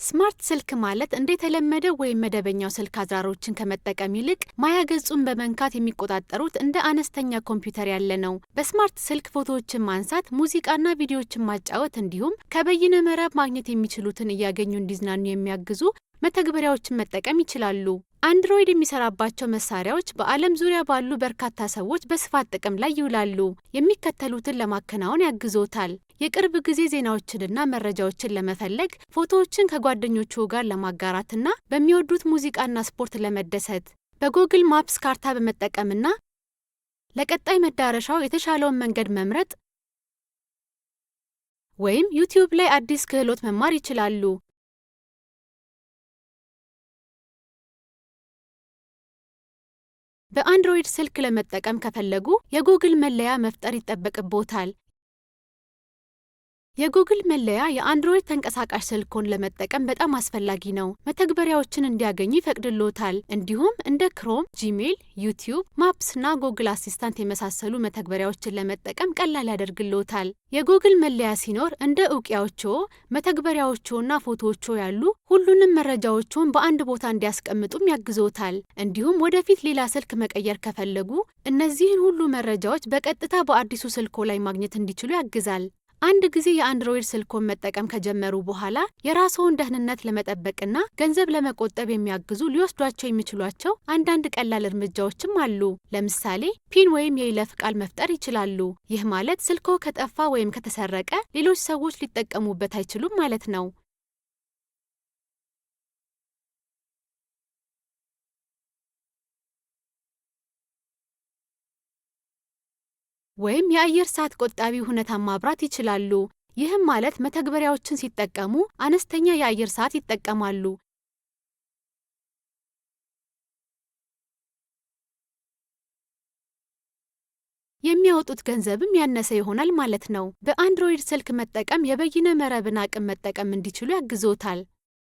ስማርት ስልክ ማለት እንደተለመደው ወይም መደበኛው ስልክ አዝራሮችን ከመጠቀም ይልቅ ማያ ገጹን በመንካት የሚቆጣጠሩት እንደ አነስተኛ ኮምፒውተር ያለ ነው። በስማርት ስልክ ፎቶዎችን ማንሳት፣ ሙዚቃና ቪዲዮዎችን ማጫወት እንዲሁም ከበይነ መረብ ማግኘት የሚችሉትን እያገኙ እንዲዝናኑ የሚያግዙ መተግበሪያዎችን መጠቀም ይችላሉ። አንድሮይድ የሚሰራባቸው መሳሪያዎች በዓለም ዙሪያ ባሉ በርካታ ሰዎች በስፋት ጥቅም ላይ ይውላሉ። የሚከተሉትን ለማከናወን ያግዞታል። የቅርብ ጊዜ ዜናዎችንና መረጃዎችን ለመፈለግ፣ ፎቶዎችን ከጓደኞቹ ጋር ለማጋራትና በሚወዱት ሙዚቃና ስፖርት ለመደሰት፣ በጉግል ማፕስ ካርታ በመጠቀምና ለቀጣይ መዳረሻው የተሻለውን መንገድ መምረጥ ወይም ዩቲዩብ ላይ አዲስ ክህሎት መማር ይችላሉ። በአንድሮይድ ስልክ ለመጠቀም ከፈለጉ የጉግል መለያ መፍጠር ይጠበቅብዎታል። የጉግል መለያ የአንድሮይድ ተንቀሳቃሽ ስልክዎን ለመጠቀም በጣም አስፈላጊ ነው። መተግበሪያዎችን እንዲያገኙ ይፈቅድልዎታል። እንዲሁም እንደ ክሮም፣ ጂሜል፣ ዩቲዩብ፣ ማፕስ እና ጉግል አሲስታንት የመሳሰሉ መተግበሪያዎችን ለመጠቀም ቀላል ያደርግልዎታል። የጉግል መለያ ሲኖር እንደ እውቂያዎችዎ፣ መተግበሪያዎችዎ እና ፎቶዎችዎ ያሉ ሁሉንም መረጃዎችዎን በአንድ ቦታ እንዲያስቀምጡም ያግዞታል። እንዲሁም ወደፊት ሌላ ስልክ መቀየር ከፈለጉ እነዚህን ሁሉ መረጃዎች በቀጥታ በአዲሱ ስልክዎ ላይ ማግኘት እንዲችሉ ያግዛል። አንድ ጊዜ የአንድሮይድ ስልክዎን መጠቀም ከጀመሩ በኋላ የራስዎን ደህንነት ለመጠበቅና ገንዘብ ለመቆጠብ የሚያግዙ ሊወስዷቸው የሚችሏቸው አንዳንድ ቀላል እርምጃዎችም አሉ። ለምሳሌ ፒን ወይም የይለፍ ቃል መፍጠር ይችላሉ። ይህ ማለት ስልክዎ ከጠፋ ወይም ከተሰረቀ ሌሎች ሰዎች ሊጠቀሙበት አይችሉም ማለት ነው። ወይም የአየር ሰዓት ቆጣቢ ሁኔታን ማብራት ይችላሉ። ይህም ማለት መተግበሪያዎችን ሲጠቀሙ አነስተኛ የአየር ሰዓት ይጠቀማሉ። የሚያወጡት ገንዘብም ያነሰ ይሆናል ማለት ነው። በአንድሮይድ ስልክ መጠቀም የበይነ መረብን አቅም መጠቀም እንዲችሉ ያግዞታል።